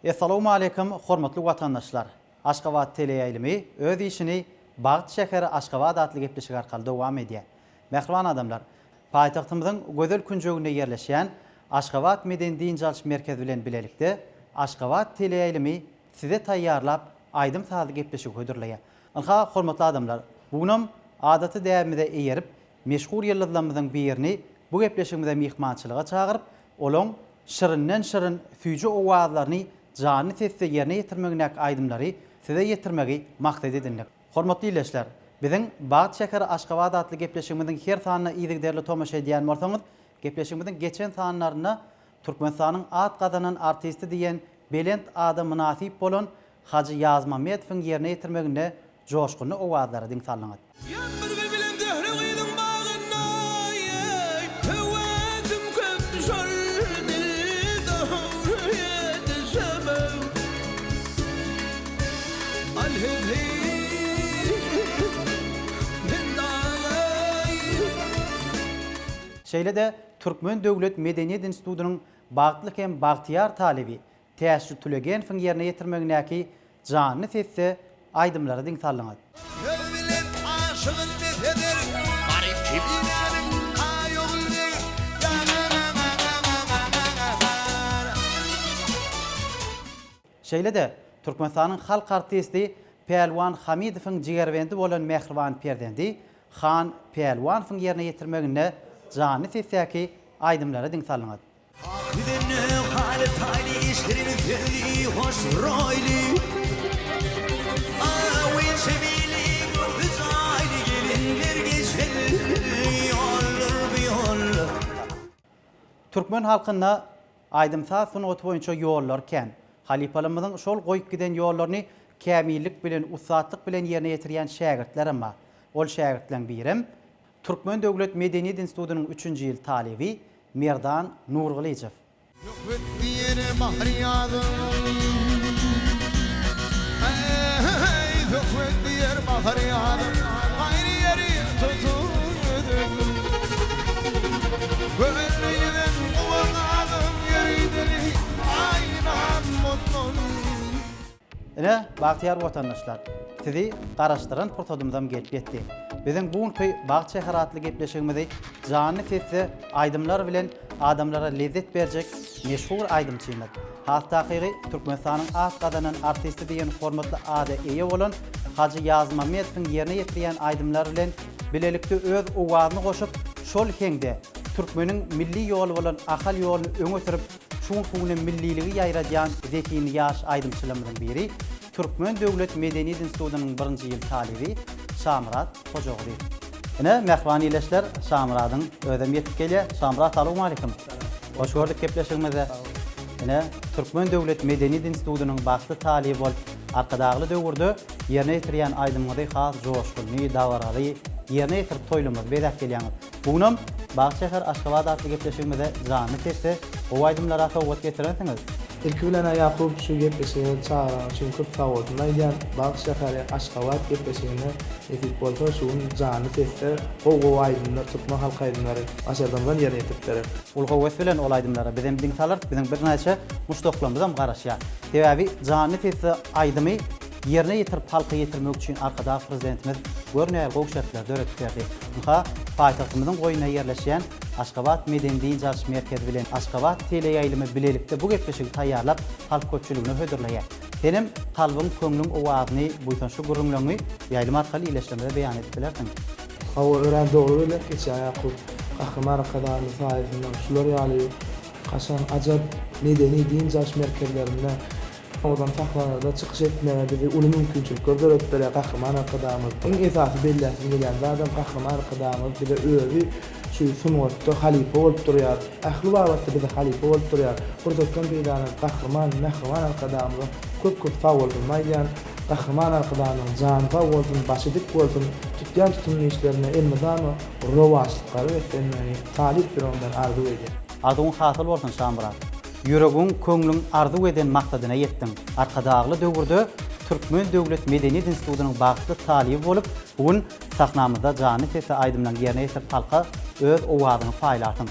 Assalamu alaykum, hormatly watandaşlar. Aşgabat teleýaýlymy öz işini Bagty şäheri Aşgabat adly gepleşik arkaly dowam edýär. Mähriban adamlar, paýtagtymyzyň gözel künjeginde ýerleşýän Aşgabat Medeni Din Jalyş merkezi bilen bilelikde Aşgabat teleýaýlymy size taýýarlap aýdym sazy gepleşik hödürleýär. Anha hormatly adamlar, bugunam adaty däwrimizde eýerip meşhur ýyldızlarymyzyň birini bu gepleşigimize mihmançylyga çagyryp, olaň şirinden şirin füýji owazlaryny canly sesde ýerine ýetirmegine aýdymlary size ýetirmegi maksat edindik. Hormatly ýerleşler, biziň Bagty şäheri Aşgabat adly gepleşigimiziň her sanyna ýygyderli tomaşa edýän bolsaňyz, gepleşigimiziň geçen sanlaryna Türkmenistanyň at gazanan artisti diýen belent ada münasip bolan Hacı Yazmamedowyň ýerine ýetirmegine joşguny owazlary diň sallaňat. Şeýle de Türkmen Döwlet Medeniýet Institutynyň bagtlyk hem bagtyýar talebi Täşri Tülegen fin ýerine ýetirmeginäki canly sesde aýdymlary diň sallaňat. Şeýle de Türkmenistanyň halk artisti Pelwan Hamidowyň jigerwendi bolan Mähriban Perdendi Han Pelwanowyň ýerine ýetirmegine canly sesdäki aýdymlary diň sallaňat. Türkmen halkyna aýdymsaz sunugat boýunça ýollar ken, halipalarymyzyň şol goýup giden ýollaryny kämillik bilen, usatlyk bilen ýerine ýetirýän şägirdler emma. Ol şägirdlerden birim Türkmen Döwlet Medeniýet Institutynyň 3-nji ýyl talebi Merdan Nurgulyjew. Ene bagtyar watandaşlar, sizi garaşdyran portadymdan gelip ýetdi. Biziň bugünkü Bagty şäheri adly gepleşigimizi canly sesde aýdymlar bilen adamlara lezzet berjek meşhur aýdymçylar. Hastakygy Türkmenistanyň at gazanan artisti diýen hormatly ada eýe bolan Hacı Yazmamedowyň ýerine ýetirýän aýdymlar bilen bilelikde öz owazyny goşup şol heňde Türkmeniň milli ýoly bolan ahal ýolyny öňe sürüp şuň hukuny milliligi ýaýradýan zekini ýaş aýdymçylarymyzyň biri Türkmen Döwlet Medeniýet Institutynyň 1-nji ýyl talebi Şamrat Hojagly. Ene mähriban ýerleşler, Şamratyň ödem ýetip gelýär. Şamrat, assalamu alaykum. Hoş gördük gepleşigimize. Ene Türkmen Döwlet Medeniýet Institutynyň bagty talebi bolup arkadagly döwürde ýerine ýetirýän aýdymlary has joşguny, dawarary ýerine ýetirip toýlamaz bedak gelýär. Bugunam Bagty şäher Aşgabat adly gepleşigimize canly sesde o aýdymlara sowgat getirersiňiz. İlki bilen Ýakup şu gepleşigine çağıran çünkü köp sowgatlar ýan Bagty şäheri Aşgabat gepleşigine edip bolsa şuň canly sesde gowy aýdymlar tutma halk aýdymlary aşardan ýerine ýetipdir. Ul gowes bilen ol aýdymlara biziň diň salar, biziň bir näçe muşdoklarymyzam garaşýar. Debaby canly sesde aýdymy ýerine ýetirip halka ýetirmek üçin arkada prezidentimiz görnäýär gowy şertler döret berdi. Muha paýtagtymyzyň goýuna ýerleşýän Aşgabat Medeni Din Jalyş merkezi bilen Aşgabat teleýaýlymy bilelikde bu gepleşigi taýýarlap halk köpçüligine hödürleýär. Senem kalbyň, köňlüň owazyny buýsan şu gurumlaryny ýaýlym arkaly ileşlemede beýan edip bilersiň. Hawa ören dogry bilen geçe Ýakup Kahramar kadany saýypyndan şular ýaly kaşan ajab medeni din jalyş merkezlerinde odan taxlanada çykyş etmegede we uny mümkinçilik görüp bere Kahramar kadamy iň esasy belläsi bilen adam Kahramar kadamy bile öýü şu sunwatda halipa bolup durýar. Ähli wagtda bize halipa bolup durýar. Gurdatdan beýlany Kahramar kadamy köp fawoldy maýdan Kahramar kadamyň janfa bolsun, başydyk bolsun, tutýan tutumly işlerine elmedany rowaşlyklary we enleri talip bir ondan arzu edýär. Adyň hasyl bolsun Şamrat. Yüregiň, köňlüň arzu eden maksadyna ýetdiň. Arkadagly döwürde Türkmen Döwlet Medeniýet Institutynyň bagtly talibi bolup, bugun sahnamyzda canly sesde aýdymlaryň ýerine ýetip halka öz owazyny paýlatyň.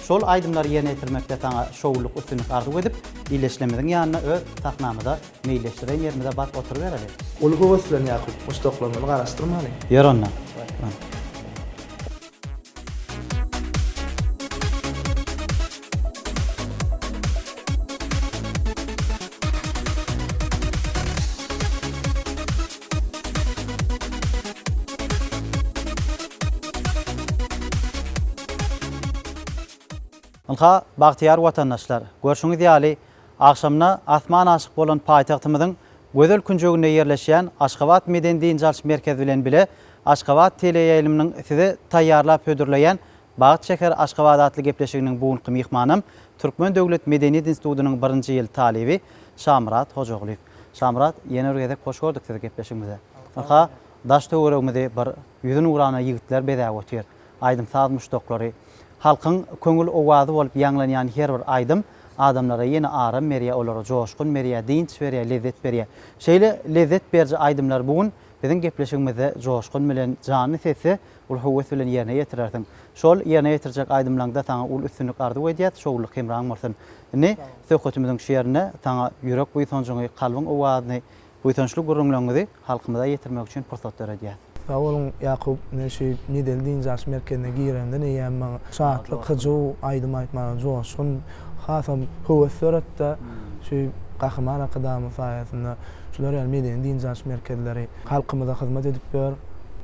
şol aydymlary ýerine ýetirmekde taňa şowluk üstünlük arzuw edip, iýleşlemediň ýanyna öz taknamyda meýilleşdiren ýerinde bat oturup bereli. Ol gowy bilen ýakyp muşdoklanyny garaşdyrmaly. Ýer onna. Ilha bagtyar watandaşlar, görşüňiz ýaly akşamna asman aşyk bolan paýtagtymyzyň gözel künjeginde ýerleşýän Aşgabat Meden Din Jalş merkezi bilen bile Aşgabat teleýaýlymynyň sizi taýýarlap hödürleýän Bagat şeher Aşgabat atly gepleşiginiň bugunky mihmanym Türkmen Döwlet Medeniýet Institutynyň 1-nji ýyl talibi Şamrat Hojagulyw. Şamrat, ýene bir gezek hoş gördük sizi gepleşigimize. Ilha daş töweregimizde bir ýüzün urana ýigitler bedäp otyr. Aýdym sazmuşdoklary halkyň köňül owazy bolup ýanglanýan her bir aýdym adamlara ýene aram berýär, olara joşkun berýär, dinç berýär, lezzet berýär. Şeýle lezzet berýär aýdymlar bugun biziň gepleşigimizde joşkun bilen jany sesi ul howes bilen ýerine ýetirersiň. Şol ýerine ýetirjek aýdymlaryňda taňa ul üstünlük arzuw edýär, şowluk hemraň bolsun. Ne söhbetimiziň şu ýerine taňa ýürek buýtonjuňy, kalbyň owazyny, buýtonçlyk gurrunlaryňy halkymyza ýetirmek üçin pursat berýär. Sağ olun Yakup, Medeniýet Din Jalş merkezine girende näme saatlyk hyjw aýdym aýtmagy joşun hasam howes söretde şu gahman akadamy saýasynda şular ýaly Medeniýet Din Jalş merkezleri halkymyza hyzmat edip ber.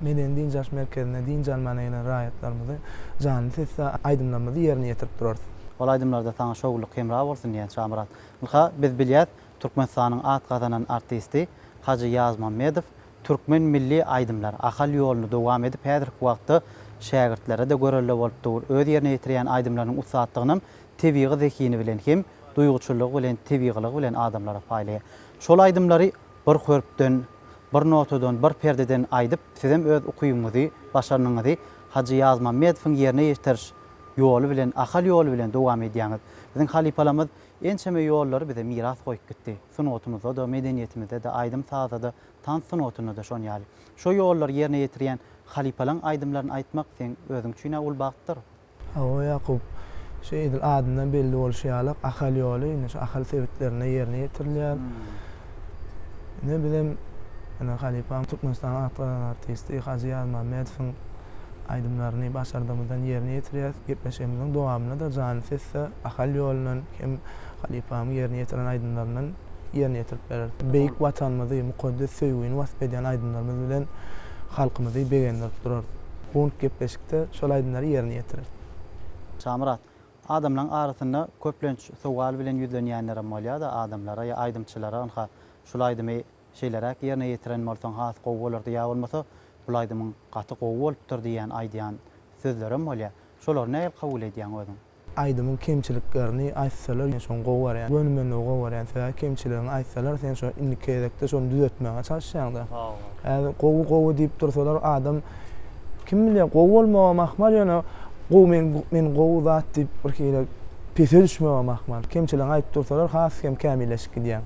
Medeniýet Din Jalş merkezine din jalmanyny raýatlarymyzy jany sesle aýdymlarymyzy ýerine ýetirip durar. Ol aýdymlarda taňa şowluk hemra bolsun diýen Şamrat. Ilha biz bilýär Türkmenistanyň at gazanan artisti Hacı Yaz Mammedow Türkmen milli aýdymlar ahal ýoluny dowam edip häzirki wagtda şägirtlere de görelle bolup dur. Öz ýerine ýetirýän aýdymlaryň usatdygyny tebigy zekini bilen hem duýguçylygy bilen tebigylygy bilen adamlara paýlaýar. Şol aýdymlary bir hörpden, bir notadan, bir perdeden aýdyp sizem öz ukuyuňyzy, başaranyňyzy Hacı Yaz Mammedowyň ýerine ýetiriş ýoly bilen, ahal ýoly bilen dowam edýäňiz. Biziň halipalarymyz ençeme ýollary bize miras goýup gitdi. Sunutumyzda da, medeniýetimizde de, aýdym sazda da, tan sunutyna da şon ýaly. Şo ýollar ýerine ýetirýän halipalaryň aýdymlaryny aýtmak sen özüň üçin ul bagtdyr. Hawa Yakup, şeýdil adından belli bolşýalyk ahal ýoly, şu ahal sebitlerine ýerine ýetirilýär. Ne bilem, ana halipam Türkmenistan artisti Hacı Yaz Mammedowyň aýdymlaryny başardymydan ýerine ýetirýär. Gepleşigimiziň dowamyna da jany sesle ahal ýolynyň hem halipam ýerine ýetiren aýdymlarynyň ýerine ýetirip berer. Beýik watanymyzy, mukaddes söýgüni wasp edýän aýdymlarymyz bilen halkymyzy begendirip durar. Bu gepleşikde şol aýdymlary ýerine ýetirer. Şamrat, adamlaryň arasynda köplenç sowal bilen ýüzlenýänler bolýar da adamlara ýa aýdymçylara anha şol aýdymy şeýlerek ýerine ýetiren bolsaň has gowy bolardy ýa bolmasa bu aýdymyň gaty gowy bolupdyr diýen aýdýan sözlerim bolýar. Şolary näme kabul edýän özüň? Aýdymyň kemçiliklerini aýtsalar, şoň gowy bar, ýani gönümen gowy bar, ýani täze kemçiligini aýtsalar, sen şo indikedekde şonu düzeltmäge çalışýaň da. Häzir gowy diýip dursalar, adam kim bilýär, gowy bolmagy mahmal ýani men gowy zat diýip bir kere pese düşmegi mahmal. Kemçiligini aýtyp dursalar, has hem kämilleşik gidýär.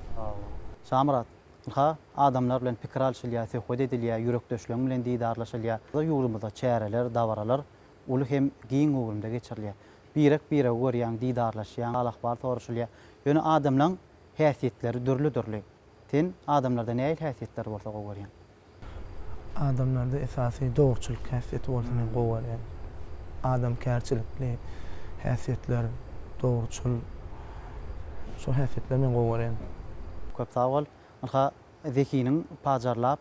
Şamrat, ha adamlar bilen pikir alşylýar, söhbet edilýär, ýürekdeşlerim bilen diýdarlaşylýar. Ýurumyzda çäreler, dawaralar uly hem giň ugrunda geçirilýär. Birek görýän, diýdarlaşýan, alakbar soruşylýar. Ýöne adamlaryň häsiýetleri dürli. Sen adamlarda näil häsiýetler bolsa gowy görýän? Adamlarda esasy dogruçylyk häsiýeti bolsa men gowy görýän. Adam kärçilikli häsiýetler, dogruçul şo häsiýetler men gowy görýän. Köp sag bol. Anha zekiniň pajarlap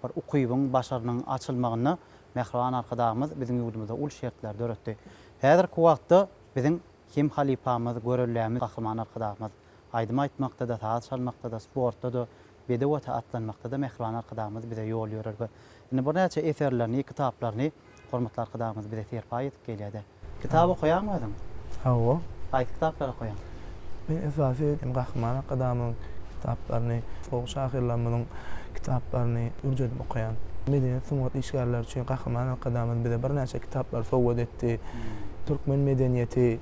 bir ukuyuň başarynyň açylmagyny mehriban arkadagymyz biziň ýurdumyzda ul şertler döretdi. Häzirki wagtda biziň hem halipamyz, görellämiz, gahryman arkadagymyz aýdym aýtmakda da, saz çalmakda da, sportda da, bedewata atlanmakda da mehriban arkadagymyz bize ýol ýörer. Indi bu näçe eserlerini, kitaplaryny hormatly arkadagymyz bize serpa edip gelýärdi. Kitap okuýarmy özüň? Hawa. Gaýty kitaplar okuýan? Men esasy gahryman arkadagymyň kitaplarını, soğuk şahirlarımın kitaplarını ürcedip okuyan. Medeniýet sunuwat işgärleri üçin gahryman arkadamyz bize bir näçe kitaplar sowgat etdi. Türkmen medeniýeti,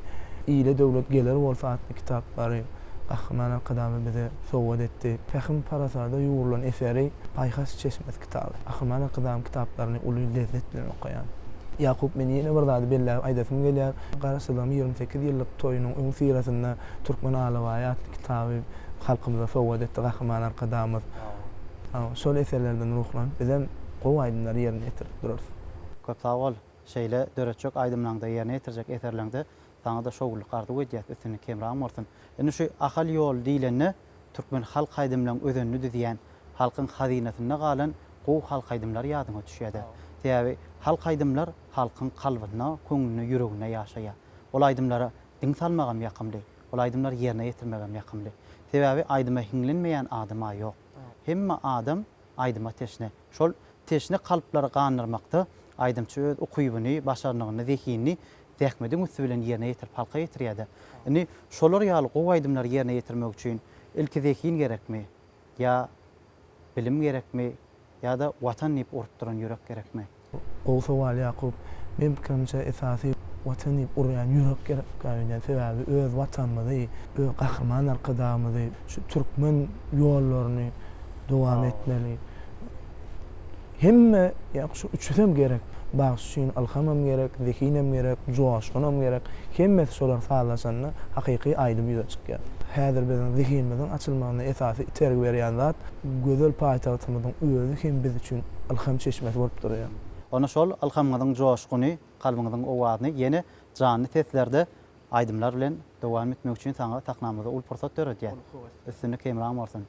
ýyly döwlet geler bolsa atly kitaplary gahryman arkadamyz bize sowgat etdi. Fähim parasada ýurulan eseri Paýhas Çeşmes kitabı. Gahryman arkadam kitaplarını uly lezzet bilen okuyan. Yakup meni ýene bir zady belli aýdasym gelýär. Garaşdyrlym 28 ýyllyk toýunyň öň sirasynda Türkmen alawaý atly kitaby halkymyza sowgat etdi Gahryman arkadamyz. Şol eserlerden ruhlan bizem gowy aýdymlar ýerine ýetirip durar. Köp sag bol. Şeýle döretjek aýdymlaňda ýerine ýetirjek eserleňde saňa da şowgullyk gardy goýýar, üstüne kemram bolsun. Indi şu ahal ýol diýilende türkmen halk aýdymlaryň özünü düzýän, halkyň hazynasyna galan gowy halk aýdymlar ýadyma düşýärdi. Täbi halk aýdymlar halkyň kalbyna, köňlüne, ýüregine ýaşaýar. Ol aýdymlara diň salmagam ýakymly, ol aýdymlar ýerine ýetirmegem ýakymly. Täbi aýdyma hiňlenmeýän adama ýok. Hemme adam aýdyma teşne. Şol teşne kalplary gandyrmakda aýdymçy öz okuýubyny, başarnygyny, zekini täkmediň üstü bilen ýerine ýetirip halka ýetirýärdi. Indi şolar ýaly gowy aýdymlar ýerine ýetirmek üçin ilki zekin gerekmi? Ya bilim gerekmi? Ya da watan diýip urup duran ýürek gerekmi? Gowy sowal Yakup. Men pikirmçe esasy watan diýip urýan ýürek gerek. Gaýnä sebäbi öz watanymyzy, öz Gahryman arkadamyzy, şu türkmen ýollaryny dowam etmeli. Hemme şu üçüsem gerek. Bagşyn alhamam gerek, zekinem gerek, joşgunam gerek. Hemme şolar saglaşanna hakyky aýdym ýüze çykýar. Häzir biziň zehinimiziň açylmagyna esasy itergi berýän zat gözel paýtagtymyzyň özü hem biz üçin alham çeşmesi bolup durýar. Ona şol alhamyň joşguny, kalbyňyň owazyny ýene canly seslerde aýdymlar bilen dowam etmek üçin saňa taknamyza ul pursat berýär. Üstüne kemram bolsun.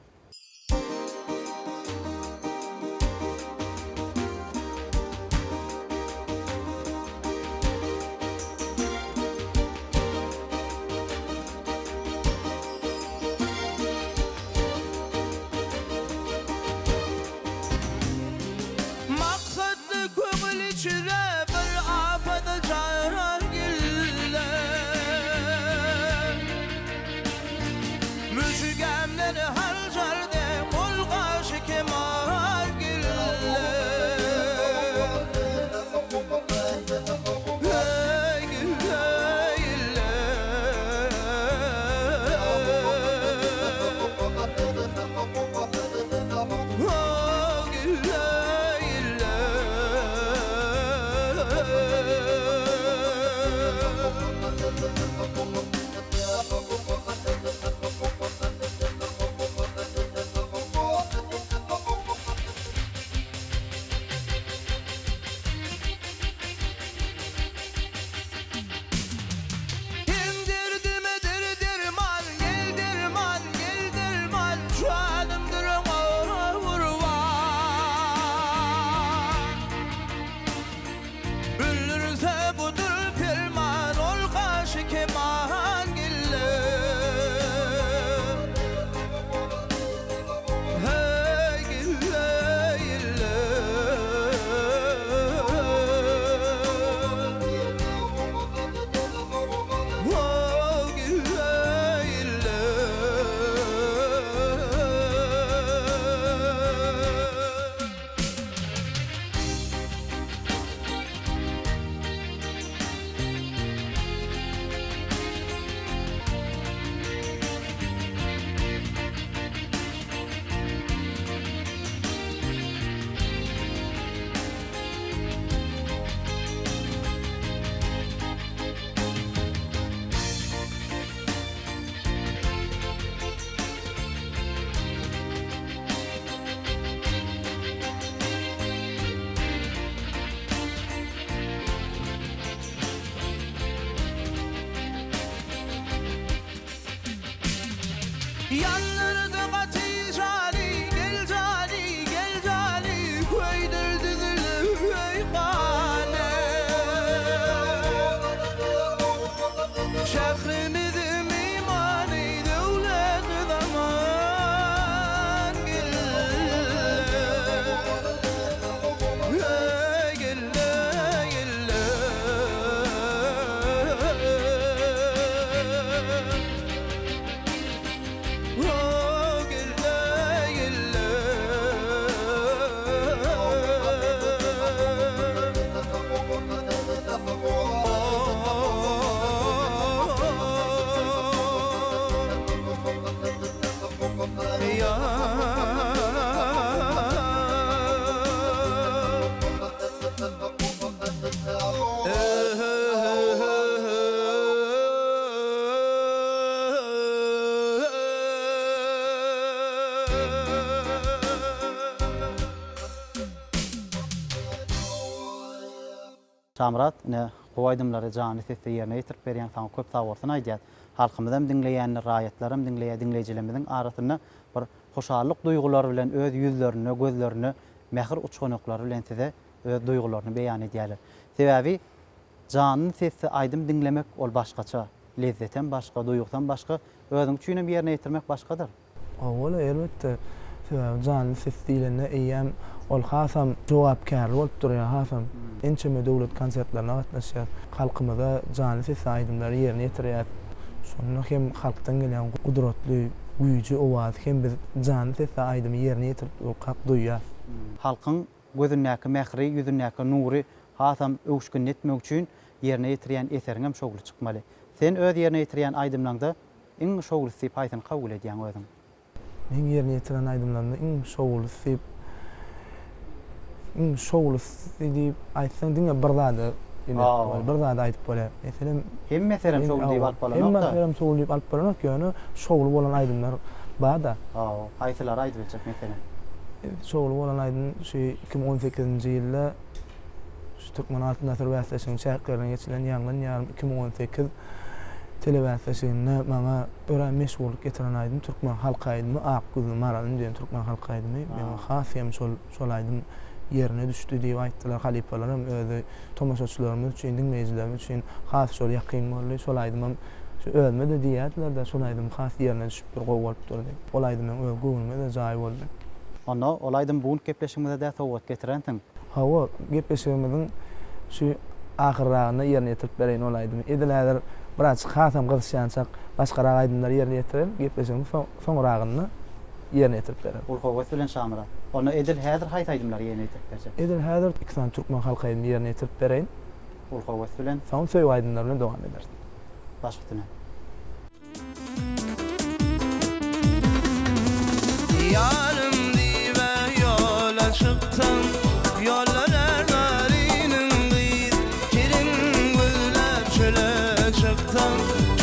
Yanlardı gati cani, gel cani, gel cani, koydurdu gülü hane. Şehrimizin imani, devlet zaman gel, Şamrat, ne goýdymlary jany sesde ýerine ýetirip berýän saňa köp sag bolsun aýdýar. Halkymyzam dinleýänler, raýatlarym dinleýijilerimizin arasyna bir hoşallyk duýgulary bilen öz ýüzlerini, gözlerini, mähir uçganyklary bilen size öz duýgularyny beýan edýärler. Sebäbi janyň sesi aýdym dinlemek ol başgaça, lezzetten başga, duýgusdan başga, özüň üçin ýerine ýetirmek başgadyr. Awala elbetde jany ses diýilende eýem ol hasam jogapkär bolup durýar hasam. Ençeme döwlet konsertlerine gatnaşýar. Halkymyza jany ses aýdymlary ýerine ýetirýär. Şonu hem halkdan gelen gudratly, güýji owaz hem biz jany ses aýdymy ýerine ýetirip hak duýýar. Halkyň gözündäki mähri, ýüzündäki nury hasam öwüşgün etmek üçin ýerine ýetirýän eseriňem şogul çykmaly. Sen öz ýerine ýetirýän aýdymlaňda iň şogul syp aýdyn kabul edýän özüň. Men ýerine ýetiren aýdymlarymda iň şogul syp diýip aýtsaň diňe bir zady bir zady aýdyp bolar. Meselem Hemmeserem şogul diýip alyp bolanok da. Hemmeserem şogul diýip alyp bolanok ýöne şogul bolan aýdymlar bada. Haýsylar aýdyp etjek meselem. Şogul bolan aýdym şu 2018-nji ýylda şu Türkmen Halk Nasr Wäsleşiň şäherlerine geçilen ýangyn ýarym 2018 telewäsleşiginde maňa ören meşgullyk getiren aýdym Türkmen halk aýdymy Akgüzlü Maralyn diýen Türkmen halk aýdymy men hasym şol aýdym ýerine düşdi diýip aýtdylar halipalarym özi tomaşaçylarymyz üçin dinleýijilerimiz üçin has şol ýakyn boldy şol aýdym şu ölme de diýerler de şol aýdym has ýerine düşüp bir gowy bolup durdy. Ol aýdym öz göwnüme de jaý boldy. Onda ol aýdym bugun gepleşigimizde de sowgat getirensiň. Hawa gepleşigimiziň şu ahyrragyna ýerine ýetirip bereýin ol aýdym. Ediler biraz hasam gysşançak başga aýdymlar ýerine ýetiren gepleşigimiz soňragyny ýerine ýetirip beren. Ol howat bilen Şamrat. Onu edil häzir haýsy aýdymlar ýerine ýetirip berjek. Edil häzir ikisini Türkmen halk aýdymy ýerine ýetirip bereýin. Ol howat bilen soň söýüp aýdymlaryny dowam eder. başgytyna. Yarım dibe yola çıktım, yollar narinin gıyır. Kirin güllep çöle çıktım,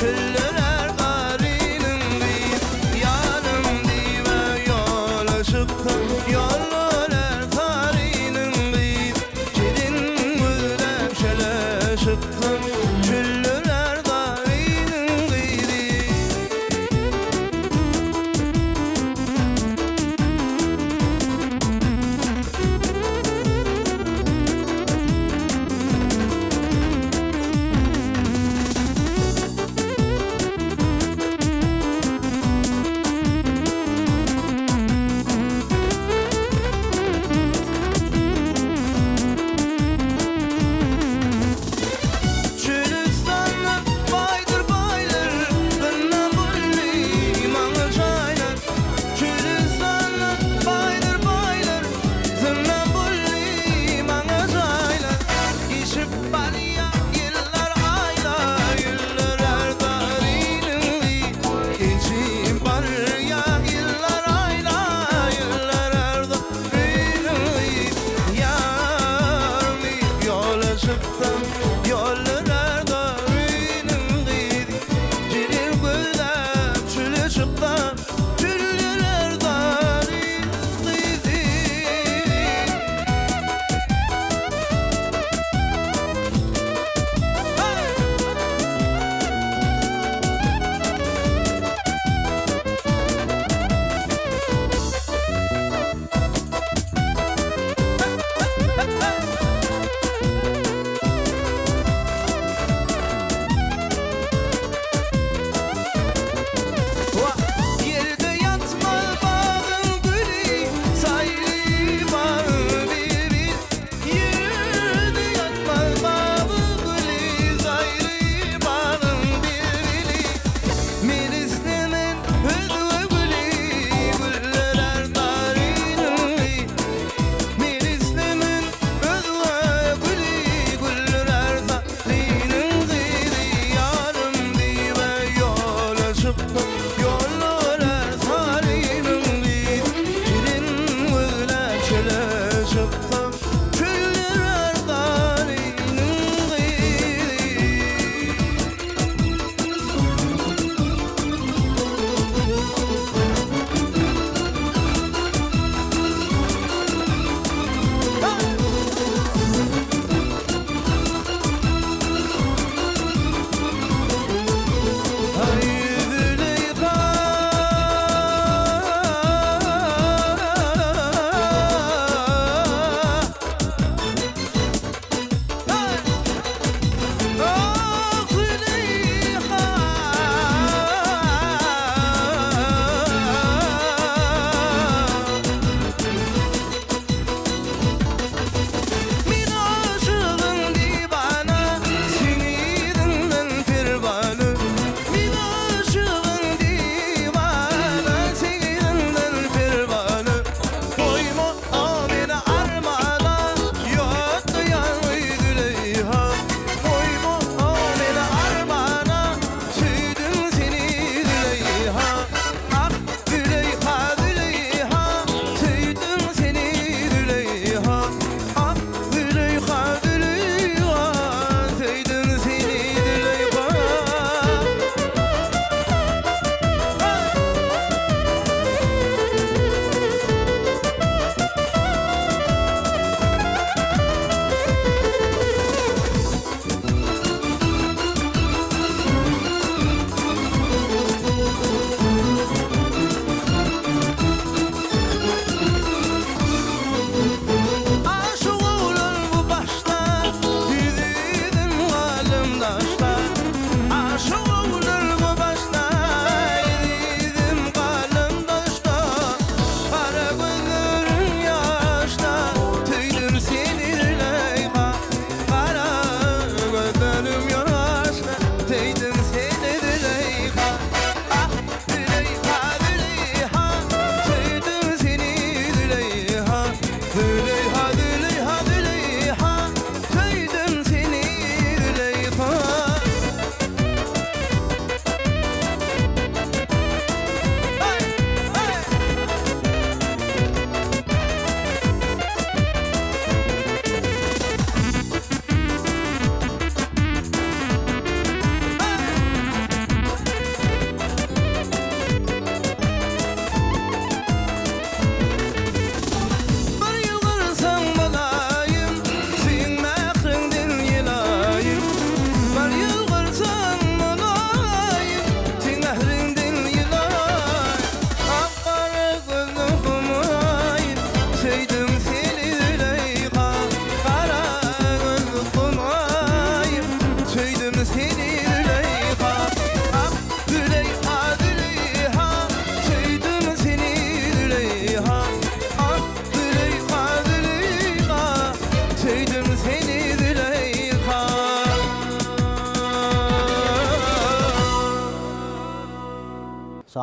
çöller narinin gıyır. Yarım dibe yola çıktım, yollar narinin gıyır. Kirin güllep çöle çıktım, çöller narinin gıyır.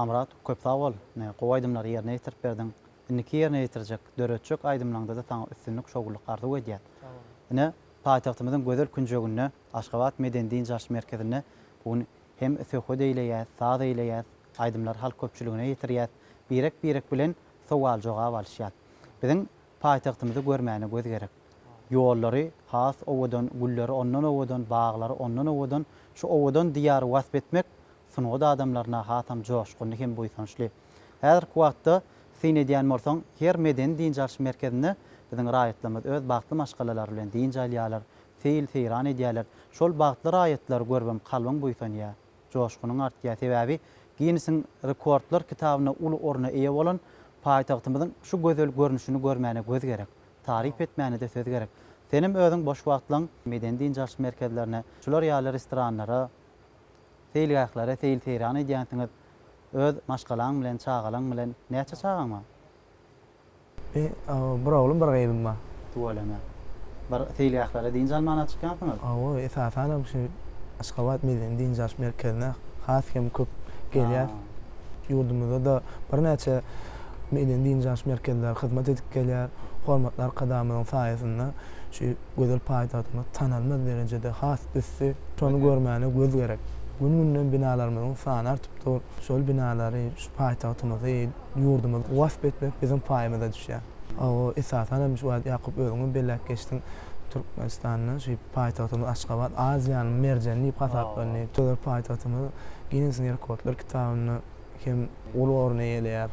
Samrat köp sag bol. Gowy aýdymlary ýerine ýetirip berdin. Indiki ýerine ýetirjek, döretjek aýdymlaňda da taň üstünlük şogullyk gardy öýdýär. Ine paýtagtymyzyň gözel künjeginde Aşgabat Medeni Din Jaş Merkezine bugün hem söhbet eýleýär, saz eýleýär, aýdymlar halk köpçüligine ýetirýär. Birek bilen sowal jogap alýar. Biziň paýtagtymyzy görmäne göz gerek. Ýollary has owadan, gulları ondan owadan, baglary ondan owadan, şu owadan diýary wasp etmek sunuda adamlaryna hatam joşgunly hem buýsançly. Häzirki wagtda sen edýän bolsaň, her Medeni Din Jaş Merkezine biziň raýatlarymyz öz bagtly maşgalalar bilen din jalýarlar, seyran edýärler. Şol bagtly raýatlar görbem kalbyň buýsanýar. Joşgunyň artýar sebäbi Guinness'in rekordlar kitabyna uly orna eýe bolan paýtagtymyzyň şu gözel görnüşini görmäne göz gerek. Tarif etmäne de söz gerek. Senim özüň boş wagtlaryň Medeni Din Jaş Merkezlerine, şular ýaly restoranlara, seýilgählere, seyran edýänsiňiz. Öz maşgalaň bilen, çağalaň bilen näçe çağaňma? Bir oglum bir gaýrym bar. Tuwalama. Bir seýilgählere din jalmana çykansyňyz. Awa esasen şu Aşgabat Medeni Din Jaş Merkezine has hem köp gelýär. Ýurdumyzda da bir näçe Medeni Din Jaş Merkezler hyzmat edip gelýär. Hormatlar kadamynyň saýasynda şu gözel paýtagtymy tanalmaz derejede has üssü şonu görmäne göz gerek. Gün-günden binalarymyzyň sany artyp dur. Şol binalary şu paýtagtymyzy, ýurdumyzy wasp etmek biziň paýymyza düşýär. O esasen şu Ýakup özüň bellek geçdiň Türkmenistanyň şu paýtagtymy Aşgabat Aziýanyň merjenli pasaplaryny töwer paýtagtymy Guinness'in rekordlar kitabyny hem uly orna eýleýär.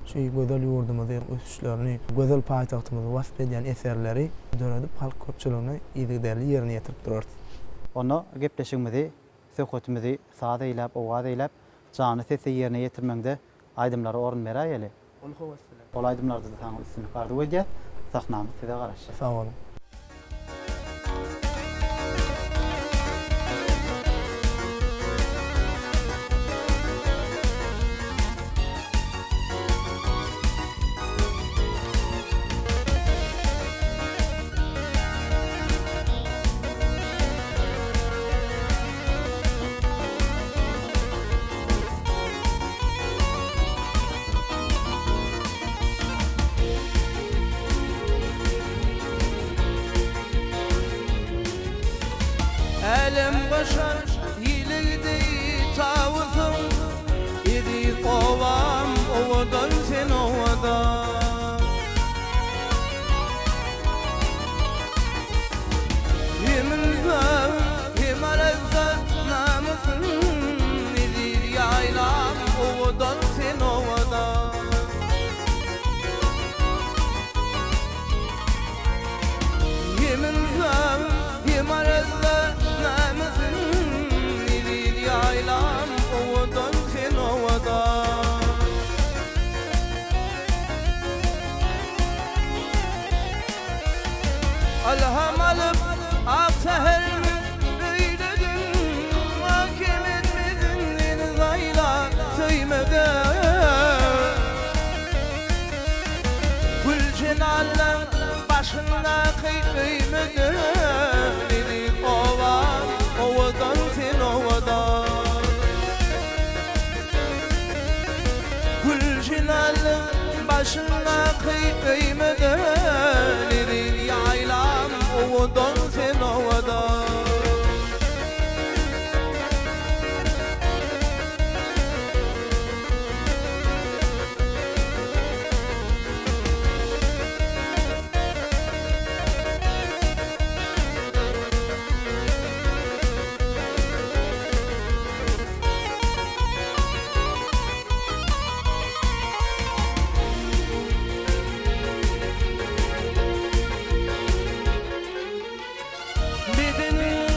Şu gözel ýurdumyzy, ösüşlerini, gözel paýtagtymyzy wasp edýän eserleri döredip halk köpçüligine ýerli ýerine ýetirip durar. Onu gepleşigimizi, söhbetimizi saz eýläp, owaz eýläp, jany sesi ýerine ýetirmegde aýdymlary orun berýärli. Ol aýdymlarda da taň üstünlük gardy öýdýär. Sahnamy size garaşýar. Sag bolun. Elim başar yilidi tavuzum idi kovam ovadan sen ovadan Yeminzem himalezat namusun idi yaylam ovadan sen ovadan Yeminzem himalezat Alham alıp akseherimi öyledin Hakim etmedin deniz ayla söymede Gülcenallen başında kıymede Dedi ovan, ovadan sen ovadan Gülcenallen başında kıymede Dedi yaylam ovadan sen ovadan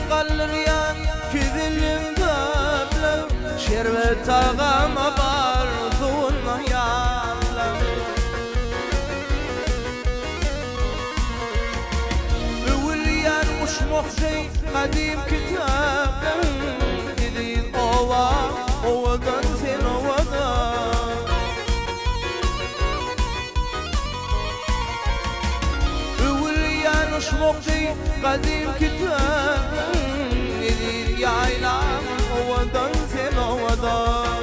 Galeriyan küzülüm döblüm Şerbet ağama bar zuğunma yallım Övülyan uçmokşey kadim kitablım Dedin ova, ovadan sen ovadan Övülyan uçmokşey kadim kitablım Yaylam ovadan sen ovadan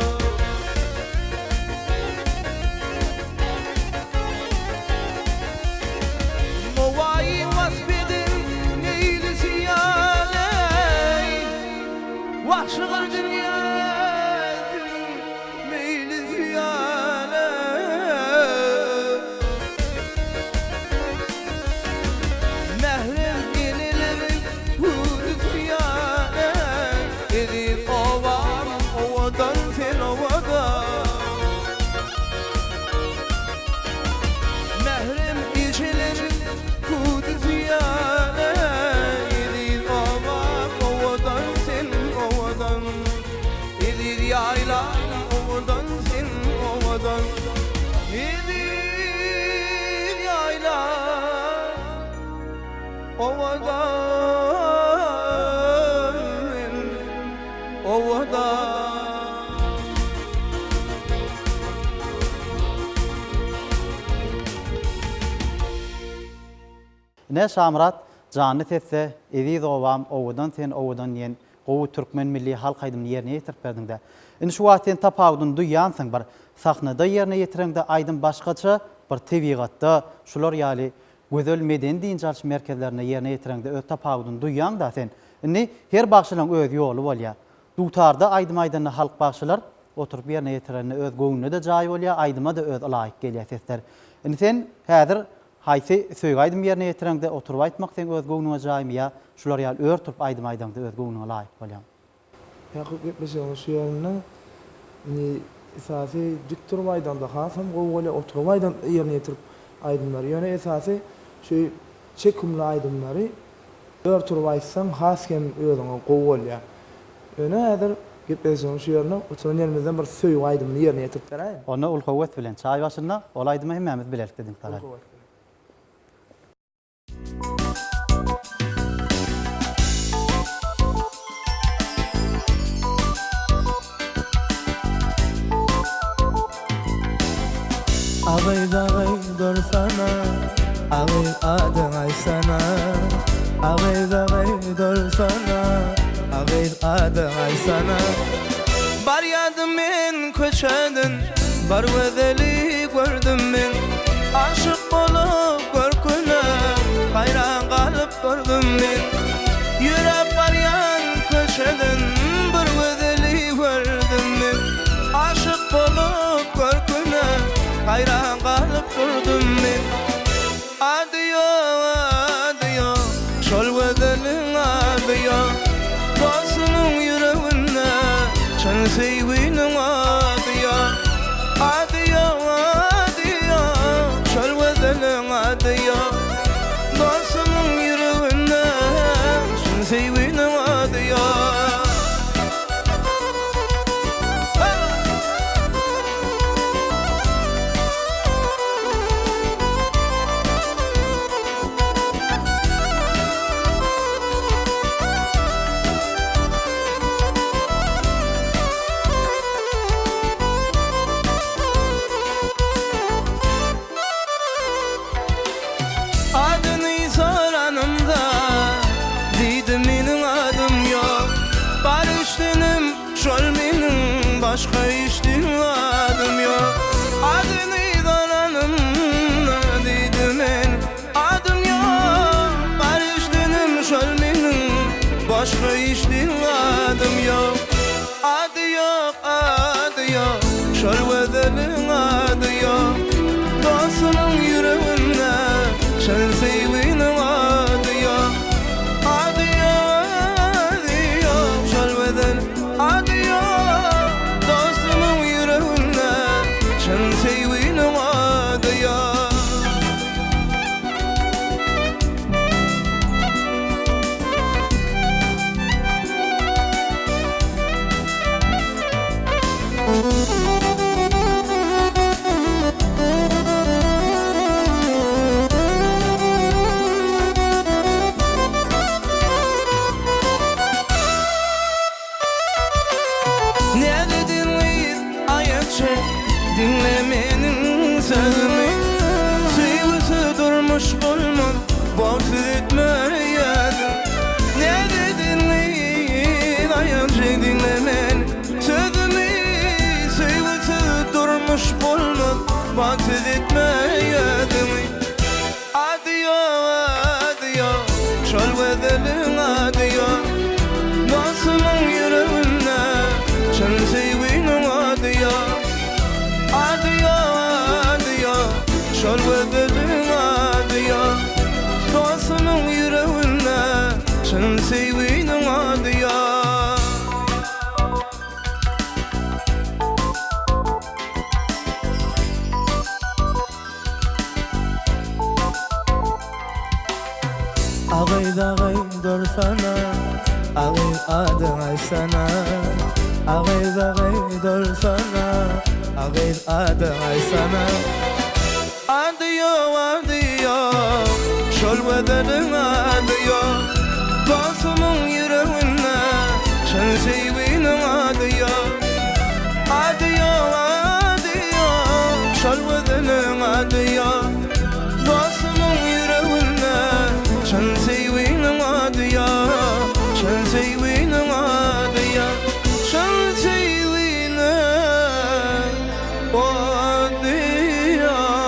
ovadan İdil yayla ovadan ovadan Ne Şamrat canlı tetse eziz ovam owadan sen owadan yen gowy türkmen milli halk aydymyny ýerine ýetirip berdiňde. Indi şu wagt sen tapawdyň duýansyň bar sahnada ýerine ýetirende aydym başgaça bir tebigatda şular ýaly gözel meden diýen çalyş merkezlerine ýerine ýetirende öz tapawdyň duýan da sen. Indi her bagşylaryň öz ýoly bolýar. Dutarda aydym aýdyny halk bagşylar oturup ýerine ýetirende öz göwnüne de jaý bolýar, aydyma da öz laýyk gelýär sesler. Indi sen häzir haýsy söýg aydym ýerine ýetirende oturup aýtmak sen öz göwnüne jaýmy ýa şular ýaly örtüp aydym aýdanda öz göwnüne laýyk bolýar. Ýa-da gitmese şu ýerine esasy diktur maýdanda hasam gowy oturup aýdan ýerine ýetirip aydymlar. Ýöne esasy şu çekimli aydymlary örtüp aýtsaň haskem özüňe gowy bolýar. Ýöne häzir gitmese şu ýerine oturan ýerimizden bir söýg aydymny ýerine ýetirip berýän. Onu ul howet bilen çaý başynda ol aydymy hemmemiz bilelik dedim tarar. Ağay dağay dorsana, ağay adın ay sana. Ağay dağay dorsana, ağay adın ay sana. Bar yadım men köçedin, bar vedeli gördüm men. Aşık olup görküne, hayran kalıp gördüm men. Yürek bar yan köçedin, bar vedeli gördüm men. Aşık olup görküne, hayran kalıp durdum men. Adiyo, adiyo, şol vedelin adiyo. Dostumun yüreğine, çan sevginin adiyo. Adiyo, adiyo, şol vedelin adiyo. Dostumun yüreğine, çan sevginin adiyo. Adını soranımda deydim menin adım yok. Barıştınım şol menin başka iştin adım yok. Adını soranımda deydim men adım yok. Barıştınım şol menin başka iştin adım yok. Adı yok, adı yok, şol vedelin adı yok. Dostumun yüreğine sen sevginin adı yok. Adı yok, şol bedel adı yok. Dostumun yüreğine sen sevginin adı yok. Ne dedin ayetçe dinlemenin sözümü. Sevgisi durmuş bulmun boğaz etmeyedim. Ne dedin ayetçe dinlemenin sözümü. Sevgisi durmuş bulmun boğaz etmeyedim. Adiyo, adiyo, şol vedelin adiyo. Dostumun yüreğine sen sevginin adiyo. Adiyo, adiyo, şol vedelin adiyo. Dostumun yüreğine sen sevginin adiyo. Ağay dağay dorsana, ağay adın ay sana. Ağay dağay dorsana, Ağır adı ay sana Adı yok Şol vedenin adı yok Dostumın yüreğine Şen sevinin adı yok Adı yok Şol vedenin adı yok Dostumun yüreğine Şen sevinin adı yok Şen sevinin adı yok Şen sevinin adı yok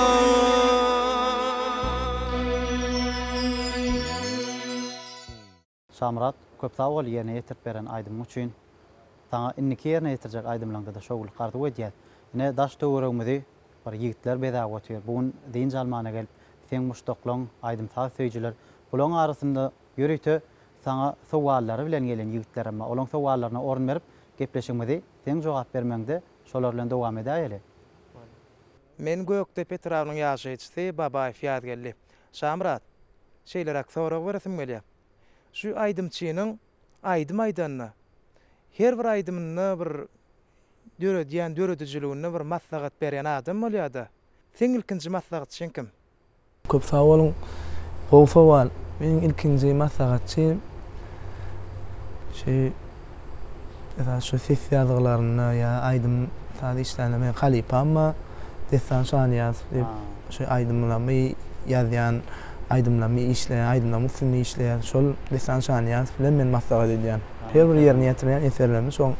Şamrat, köp sağ ol yerine yetirip beren aydym üçin. Taňa inniki yerine yetirjek aydymlaňda da şogul gardy ödýär. Ine daş töweregmidi bir ýigitler beda götür. Bugun diň jalmana gelip seň muşdoklaň aydym sağ söýjiler. Bulaň arasynda ýörekde saňa sowallary bilen gelen ýigitler ama olaň sowallaryna orun berip gepleşmedi. Seň jogap bermeňde şolar bilen dowam edäýeli. Men Göktepe Petrawynyň ýaşaýçysy Babay Fiýat geldi. Şamrat, şeýlerak sorag beresim gelýär. Şu aydymçynyň aydym aýdanyna her bir aydymyna bir döredijligine bir maslahat berýän adam bolýardy. Seň ilkinji maslahatçyň kim? Köp sağ olun. Bu sowal meniň ilkinji maslahatçym şu ses ýazgylaryna ýa aydym sady işlerine men halyp amma destan şanyaz şu aydymlamy ýazýan aydymlamy işleýän, aydymlamy usulny işleýän şol destan şanyaz bilen men maslahat edýän. Her bir ýerine ýetirýän eserlerimi şoň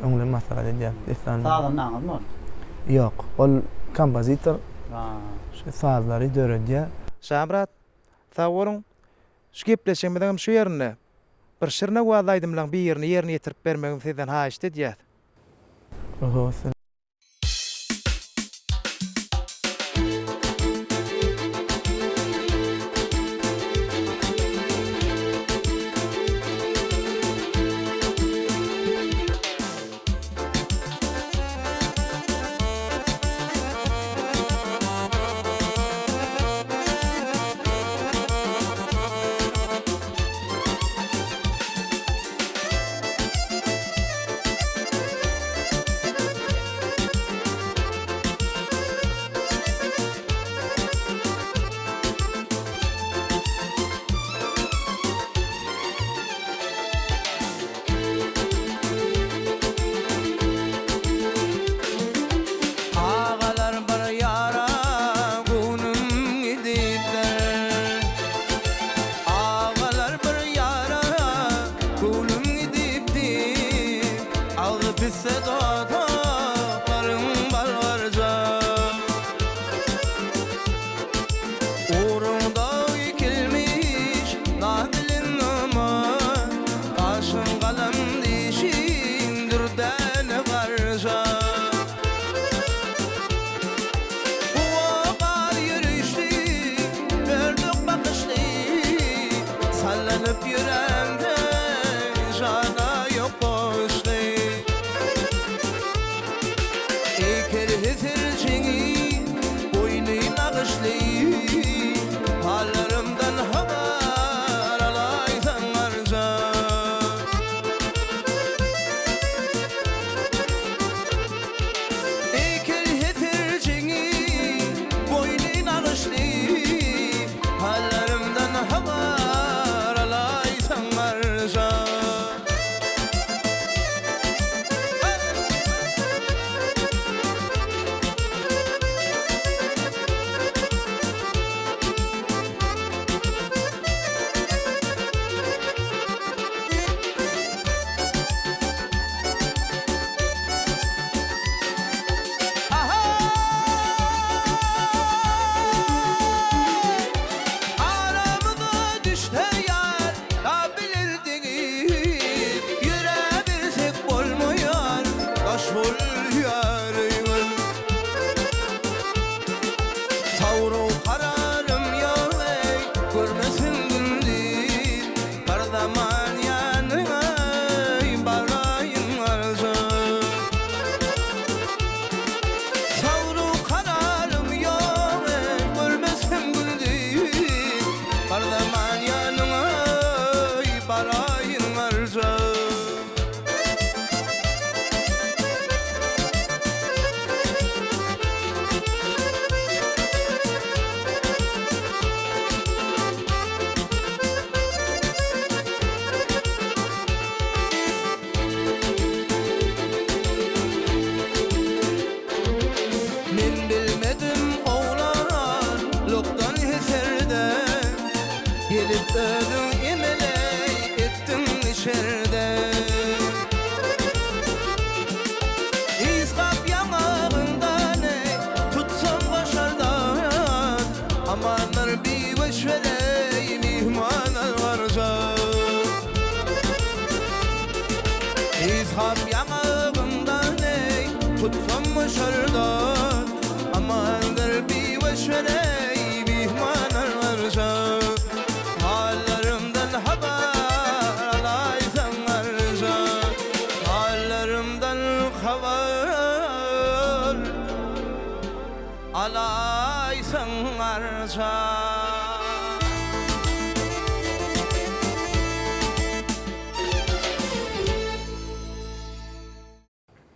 öňüne maslahat edýän. Destan. Sağdan naňyzmy? Ýok, ol kompozitor. Şu sazlary döredýär. Şamrat, sağ bolun. Şu gepleşmeden şu ýerine bir şirne waz aydymlaň bir ýerine ýetirip bermegim sizden haýyş edýär. Oho, verey mihmanlar varca İzham yanağımdan ey tutsam mı şardan amandır bir boş verey mihmanlar varca hallerimden haber alaysan varca hallerimden haber alaysan varca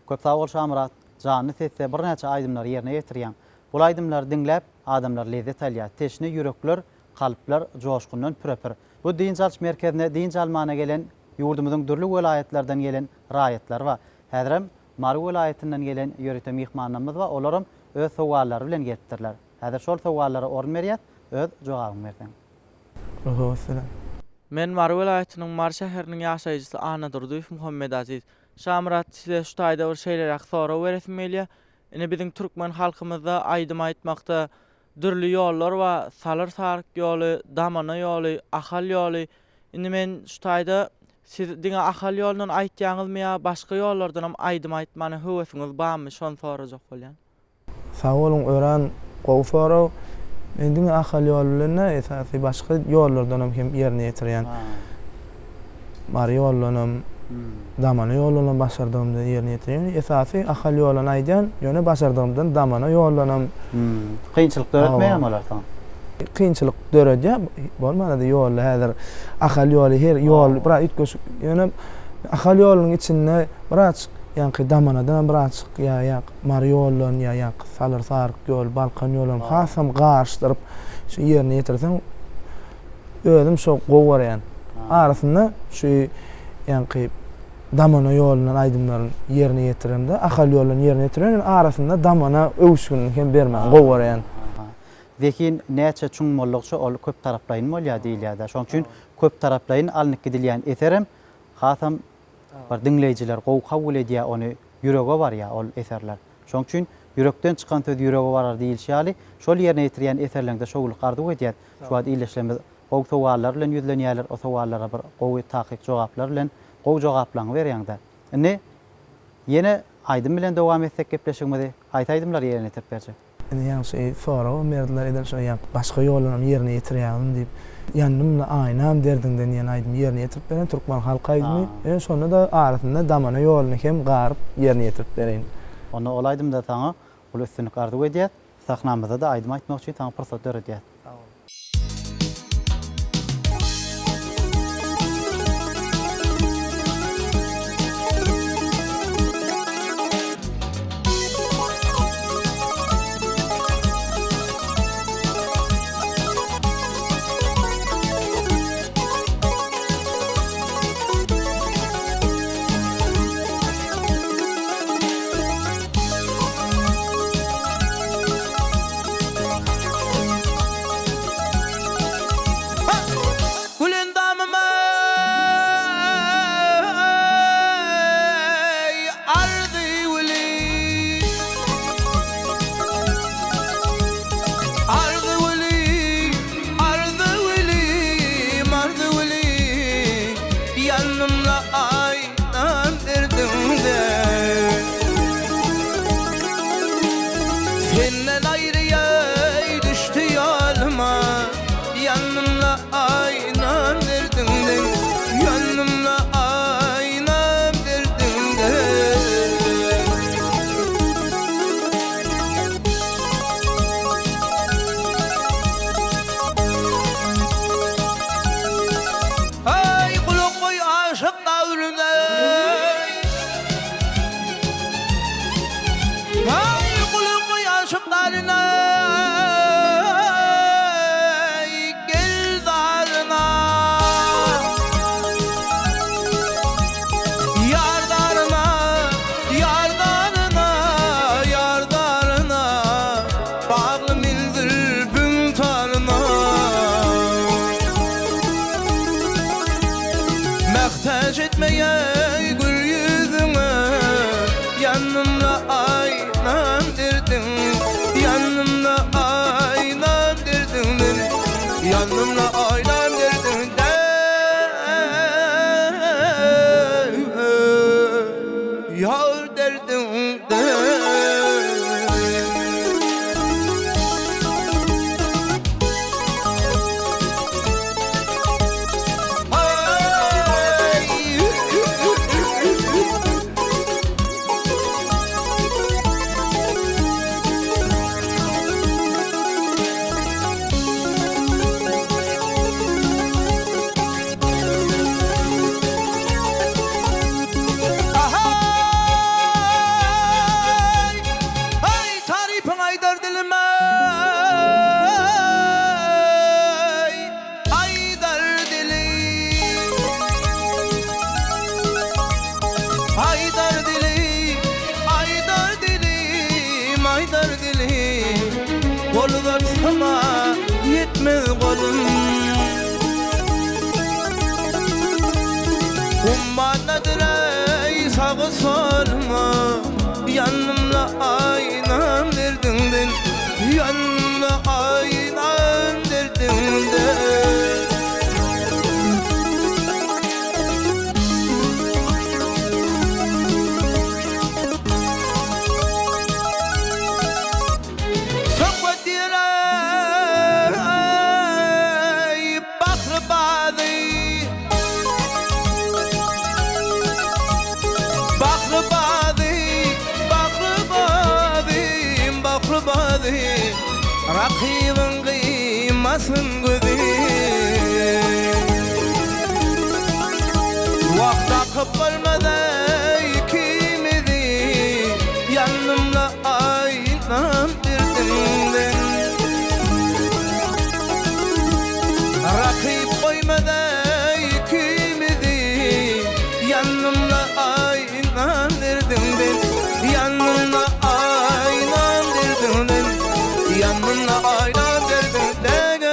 Köp sağ ol Şamrat. Canly sesse bir näçe aýdymlar ýerine ýetirýän. Bu aýdymlar diňläp adamlar lezzet alýar. Teşne ýürekler, kalpler joşgundan pürepir. Bu din çalış merkezine, din çalmana gelen ýurdumyzyň dürli welaýetlerden gelen raýatlar we häzirem Mary welaýetinden gelen ýörete mihmanlarymyz we olaram öz sowallary bilen gelipdirler. Häzir şol sowallary orun berýär, öz jogabyny berdiň. Men Mary welaýatynyň Mary şäheriniň ýaşaýjysy Ana Durduýew Muhammed Aziz. Şamrat size şu taýda bir şeýler sonra öwretmeli melýär. Ine biziň türkmen halkymyzda aýdym aýtmakda dürli ýollar we salar sarık ýoly, damana ýoly, ahal ýoly. Ine men şu taýda siz diňe ahal ýolundan aýtýaňyzmy ýa başga ýollardan hem aýdym aýtmany höwesiňiz barmy şonu sorajak bolýan. Sağ olun öğren gowfaro mendin ahal ýollarına esasy başga ýollardan hem ýerine ýetirýän. Mary ýollarynam damana ýollaryndan başardygymda ýerine ýetirýän. Esasy ahal ýollaryndan aýdýan, ýöne başardygymdan damana ýollarynam Kynçylykda ötmeýän olardan. Kynçylyk döredýär. Bolmady ýol häzir ahal ýoly her ýol bir itgoş ýöne ahal ýolunyň içinde biraz ýa-ni damanadan biraz ýa Mary ýollaryn ýa salar sarık ýol, balkan ýollaryn hasam gaşdyryp şu ýerine ýetirsen özüm şo gowwarýan. Arasynda şu ýa-ni damana ýolundan aýdymlaryň ýerine ýetiremde, ahal ýollaryň ýerine ýetirem, arasynda damana öwüşgünü hem bermän, gowwarýan. Lekin näçe çuň mollukça ol köp taraplayın bolýar diýilýär. Şoň üçin köp taraplayın alnyk gidilýän eserem hasam bir dinleýijiler gowy kabul edýär, ony ýürege barýar ol eserler. Şoň üçin yürekden çykan söz ýürege barar diýilýär. Şol ýerine ýetirýän eserlerde şowluk gardyk edýär. Şu wagt ileşlemez gowy sowallar bilen ýüzlenýärler, o sowallara bir gowy takyk jogaplar bilen gowy jogaplaryny berýäňde. Ine ýene aýdym bilen dowam etsek gepleşigimizi aýtaýdymlar ýerine ýetip berjek. Ýa-ni sonra merdiler eder şo ýa başga ýollarym ýerine ýetirýän diýip ýanymda aýnam derdiňden ýene aýdym ýerine ýetirip beren türkmen halka aýdymy. Şonu da arasynda damana ýoluny hem garyp ýerine ýetirip bereň. Onu olaydym da taňa ul üstünlük gardyk edýär. Sahnamyzda da aýdym aýtmak üçin taňa pursat berýär. aynan derdimden. Rakibin kıymasın gözü Vakta kıpırmadı ikimizi Yanımda aynan derdimden Rakip koymadı ikimizi Yanımda aynan derdimden Yanımda aynan derdimden Yanımda aynan derdimden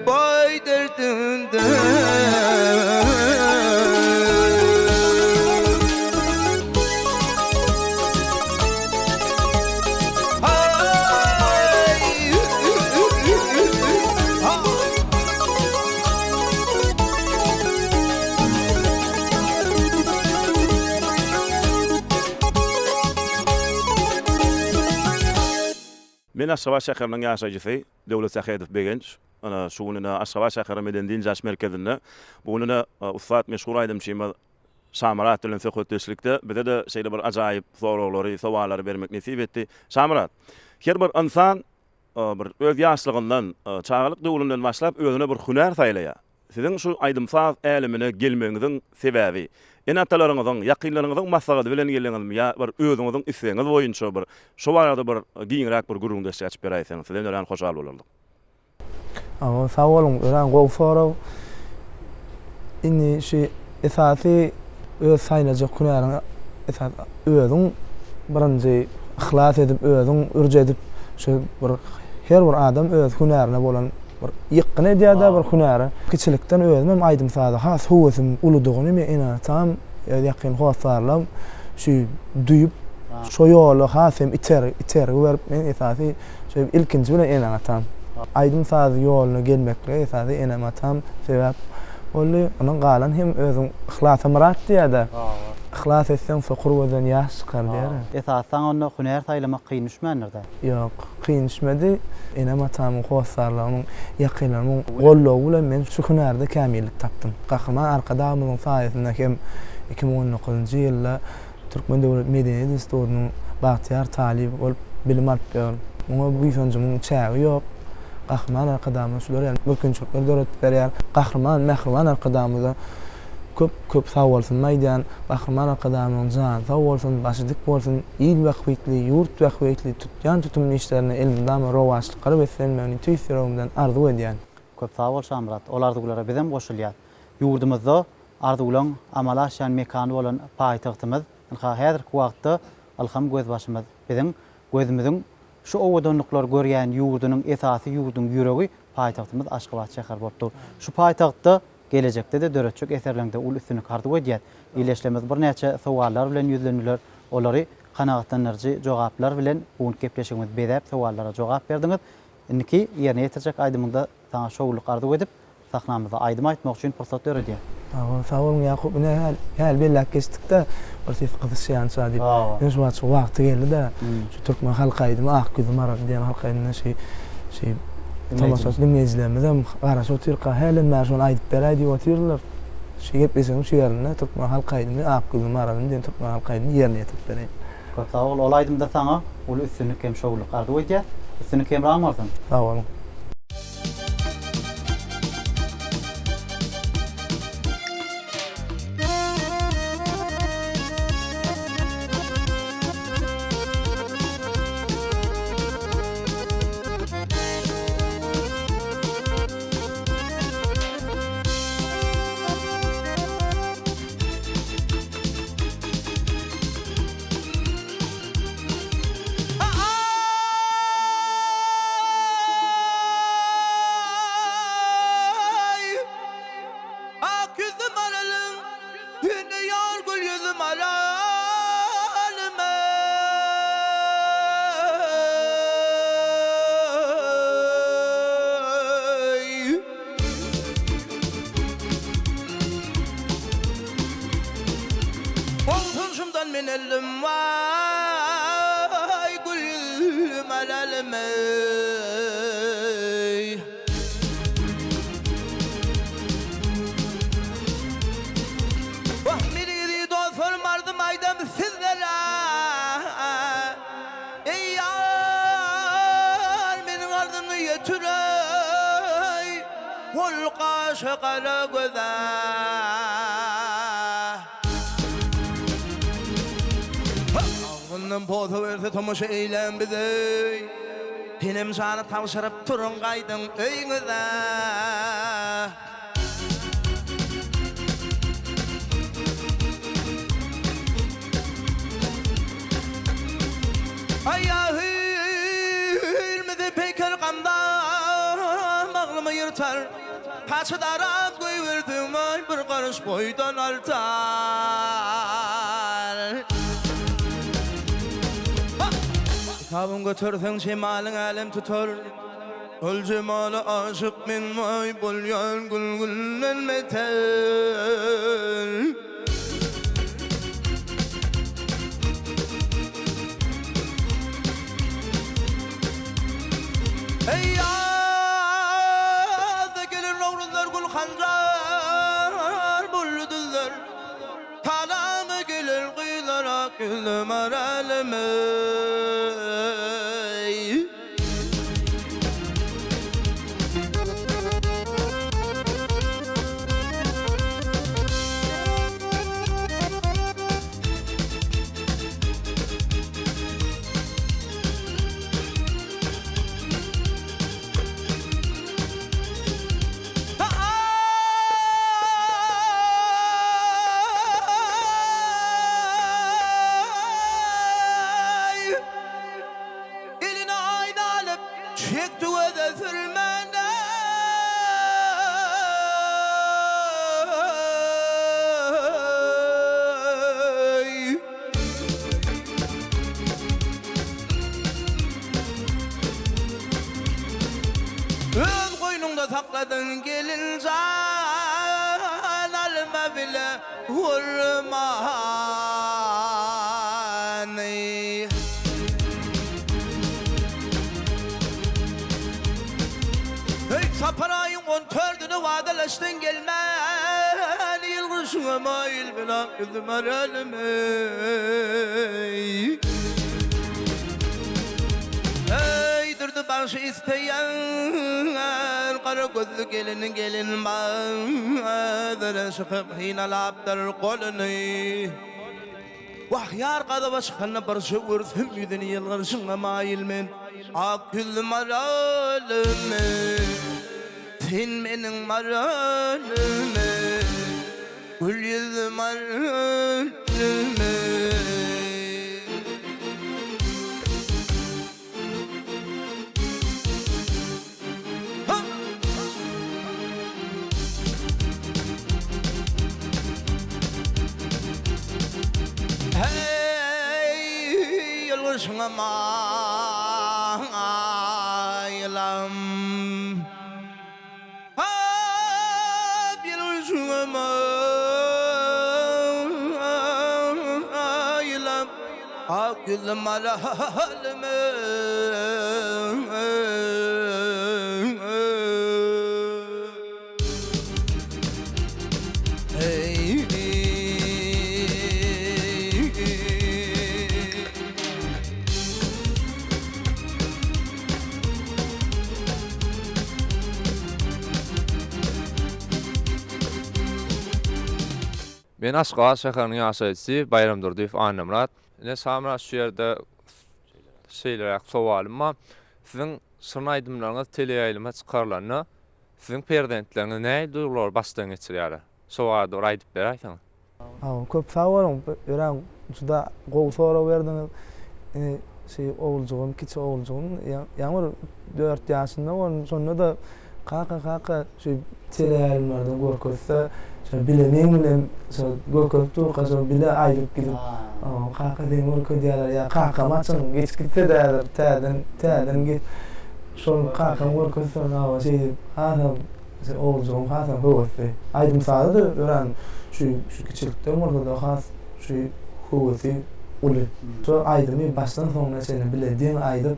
Vay derdimden Men Aşgabat şäheriniň ýaşaýjysy Döwlet Sahydow Begenç. Ana şuňyna Aşgabat şäheri Medeniýet Jaş Merkezinde buňyna ustad meşhur aýdymçyma Şamrat bilen söhbetdeşlikde bize de şeýle bir ajaýyp soraglary, sowallary bermek nesip etdi. Şamrat, her bir insan bir öz ýaşlygyndan, çağalyk döwründen başlap özüne bir hüner saýlaýar. Siziň şu aýdymsaz älimine gelmeňiziň sebäbi enatalaryňyzyň, ýakynlaryňyzyň maksady bilen gelýäňizmi ýa bir özüňiziň islegiňiz boýunça bir şo barada bir giňrak bir gurulda açyp berýärsiňiz. Sizden ören hoşal bolardyk. Ama sağ olun, ören gow soraw. Inni şu esasy öz saýlajak hünerini esas özüň birinji ihlas edip, özüň urja edip şu bir her bir adam öz hünerine bolan ýykyny diýada bir hünäri kiçilikden özüm aýdymsaz has howasym uludygyny men inatam ýakyn howaslarlam şu duýup şo ýoly hasem iter berip men esasy şu ilkinji bilen inatam aýdymsaz ýolyna gelmekle esasy inamatam sebäp oly onuň galan hem özüň ihlasy marat diýada ihlas etsen sokur wezan ýaş çykar diýär. Esasan onu hüner saýlamak kyn düşmändir-de. Ýok, kyn düşmedi. Enamatam howaslarlaryň ýakynlaryň gollawy bilen men şu hünärde kämillik tapdym. Gahryman arkadamyň saýasynda hem 2019-njy ýylda Türkmen Döwlet Medeniýet Institutynyň Bahtyar Talib bolup bilim alyp berýär. Muňa bu ýysanjymyň çägi ýok. Gahryman arkadamy şular ýa mümkinçilikler döret berýär. Gahryman arkadamyza köp sağ bolsun maýdan, gahryman arkadamyň jan sağ bolsun, başydyk bolsun, ýyl wagtly, ýurt wagtly tutýan tutumly işlerini elimden rowaçlykary beslenmegini tüýsürümden arzu edýän. Köp sağ bol Şamrat. Olardygylara bizem goşulýar. Ýurdumyzda arzuwlaň amal aşan mekany bolan paýtagtymyz häzirki wagtda alham göz başymyz. Bizim gözümiziň şu owadanlyklar görýän ýurdunyň esasy ýurduň ýüregi paýtagtymyz Aşgabat şäher bolupdyr. Şu paýtagtda gelecekde de döretçük eserlerinde ul üstünü kardı edýär. İleşlemiz bir näçe sowallar bilen ýüzlenýär. Olary kanagatlanyrjy jogaplar bilen buň gepleşigimiz bedäp sowallara jogap berdiňiz. Indiki ýerine ýetirjek aýdymynda taňa şowluk arzu edip sahnamyza aýdym aýtmak üçin pursat berýär. Sağ olun Yakup, ne hal bellak geçtikde bir ses kızışyan sadip. Ben şu wagty geldi de şu Türkmen halka aýdym, ak gözüm arar diýen halka aýdyna şey tamaşaçy dinleýijilerimiz gara şu Türkmen halen mäşun aýdyp berýär diýip oturýarlar. Şu gepleşiň şu ýerine Türkmen halka aýdymy ak gözüm arar diýen Türkmen halka aýdyny ýerine ýetip berýär. Sağ ol, ol aýdymda saňa ul üstünlük hem şowluk arzu edýär. Üstünlük hem raňmarsyn. Sağ olun. maralme Vah miri dostlar mardım aydam sizlere Ey yar benim ardımı yetirey Ol kaşı kara göze Ağzından pozu verse tomuş eylem bizi Hinem sana tavşarıp turun kaydın öyünüze Ayahilmedi peker kandam Ağlımı yırtar Paçıdara koyverdim ay bir karış boydan artar Kitabım götürsün cemalin alem tutar Ol cemali aşık min vay bulyan gül güllenmeter Ey yazda gelir oğlunlar gül hancar bulduzlar Talamı gelir kıyılara gülüm aralımı Çekti ve de sürmene Öz koynunda sakladın gelin can alma bile vurmanı Saparayın 14'ünü vadeleştin gelmen Yılgışına mail bin akıldım aralımı Ey durdu başı isteyen Kara gözlü gelin Bağdara çıkıp hinalaptır kolunu Vahyar kadava çıkanına barışı vursun Yüdünü yılgışına mail min akıldım aralımı Sen benim maralımı Gül yüzlü maralımı Hey yılgışına maylam Gülüm maralımı Hey Ben Aşgabat şäheriniň ýaşaýjysy Bayram Durduýew Anamrat. Ne Samrat şu ýerde şeyler sowalym var. Siziň şunu aýdymlaryňyz teleýaýlyma çykarlarna siziň perdentleriniň näme duygular başdan geçirýär? Sowada aýdyp berýärsiňiz. Köp sowalym ören şuda gowy sora berdiňiz. Şey oğulcuğum, kiçi oğulcuğum, ýaňyr 4 ýaşynda bolan, sonra da kaka şu teleýaýlymlardan görkezse bilemeň bilen görkezip durýar, bile aýdyp gidip kaka deň görkezýär ýa kaka maçyň geçkitde dädir, täden git. Şol kaka görkezse şey adam oğulcuğum hasam höwesli. Aýdym sady ören şu kiçilikden orada da has şu höwesi uly. So aýdymy başdan soňra seni bilediň aýdyp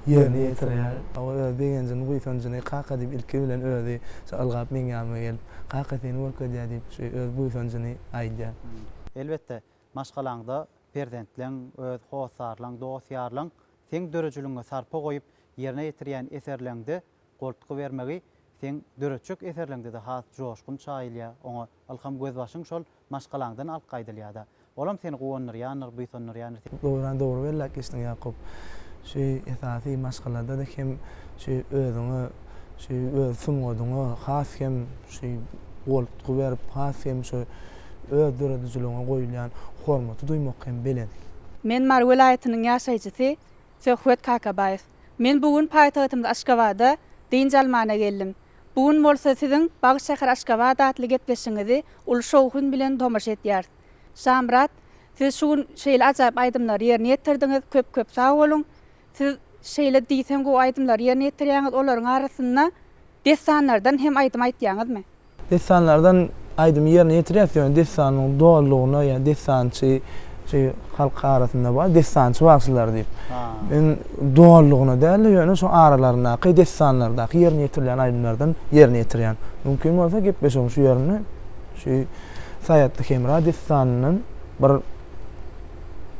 yerine ýetirýär. O begenjini buýsanjyny kaka diýip ilki bilen özi algap men ýalyma gelip kaka seni wurka diýip şu öz buýsanjyny aýdýar. Elbette, maşgalaňda perzentleň, öz howsarlaň, dosýarlaň sen dörejülüňe sarpa goýup ýerine ýetirýän eserleňde goltuky bermegi sen dörejük eserleňde de has joşkun çaýylýar. Oňa alham göz başyň şol maşgalaňdan alqaýdylýar-da. Olam seni gowunýar, buýsanýar. Doğru belli geçtin Yakup. Şu esasy maşgalada da hem şu özüňe şu öz suňadyňa has hem şu goltuky berip has hem şu öz dörejülüňe goýulýan hormaty duýmak hem bilen. Men Mar welaýatynyň ýaşaýjysy Söhbet Kakabaýew. Men bugun paýtagtymda Aşgabatda diň jalmana geldim. Bugun bolsa siziň Bagy şäher Aşgabat adly gepleşiňizi ul şowhun bilen tomaş etýär. Şamrat, siz şu şeýle ajaýyp aýdymlar ýerine ýetirdiňiz, köp sag bolun. Siz şeýle diýsem go aýdymlar ýerine ýetirýäňiz olaryň arasynda desanlardan hem aýdym aýtýaňyzmy? Desanlardan aýdym ýerine ýetirýär, desanyň doğallygyna, ýa desançy halk arasynda bar, desançy wagtlar diýip. Men doğallygyna däl, ýöne şu aralaryna, desanlarda ýerine ýetirilýän aýdymlardan ýerine ýetirýän. Mümkin bolsa gepleşeň şu ýerine, şu saýatly hemra desanynyň bir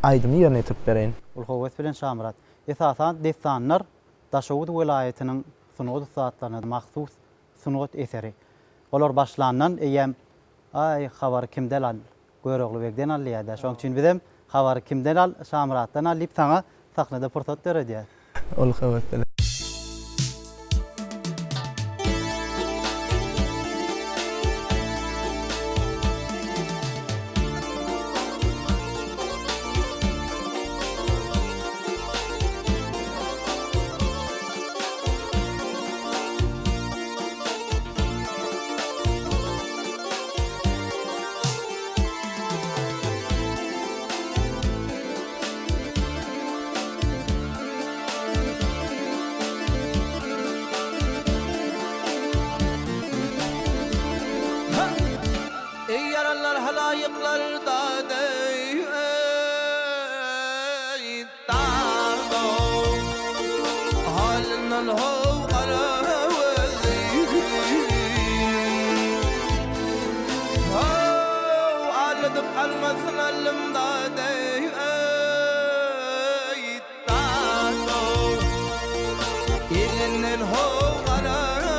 aýdymy ýerine ýetirip bereýin. Ulhowet bilen Şamrat. Esasan desanlar Daşowut welaýatynyň sunugy saatlaryna mahsus sunugat eseri. Olar başlandan eýem ay habar kimden al? Göregli begden alýar-da. Şoň üçin bizem habar kimden al? Şamratdan alyp saňa sahnada pursat berýär. Ulhowet bilen. Ey yaralar halayıklarda dey dağdo halinden hov qarawzi hov aladım almasın alimda dey dağdo elinden hov qarawzi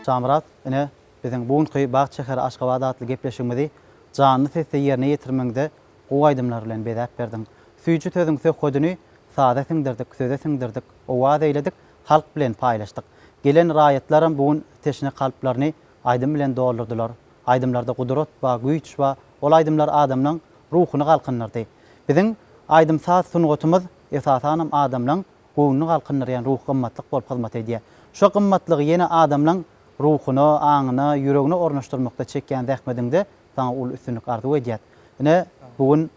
Şamrat, ine biziň bugunky Bagçyşäher Aşgabat adly gepleşigimizi canly sesde ýerine ýetirmegde gowy aýdymlar bilen bedäp berdiň. Süýjü sözüň söhbetini sada siňdirdik, söze siňdirdik, owaz eýledik, halk bilen paýlaşdyk. Gelen raýatlaram bugun teşne kalplaryny aýdym bilen doldurdylar. Aýdymlarda gudrat we güýç we ol aýdymlar adamlaryň ruhuny galkynlardy. Biziň aýdym saz sungatymyz esasanam adamlaryň goýuny galkynlaryň ruh gymmatlyk bolup hyzmat edýär. Şo gymmatlygy ýene adamlaryň ruhuny, aňyny, ýüregini ornaşdyrmakda çekýän zähmedinde saňa ul üstünlük ardy edýär. Ine bugun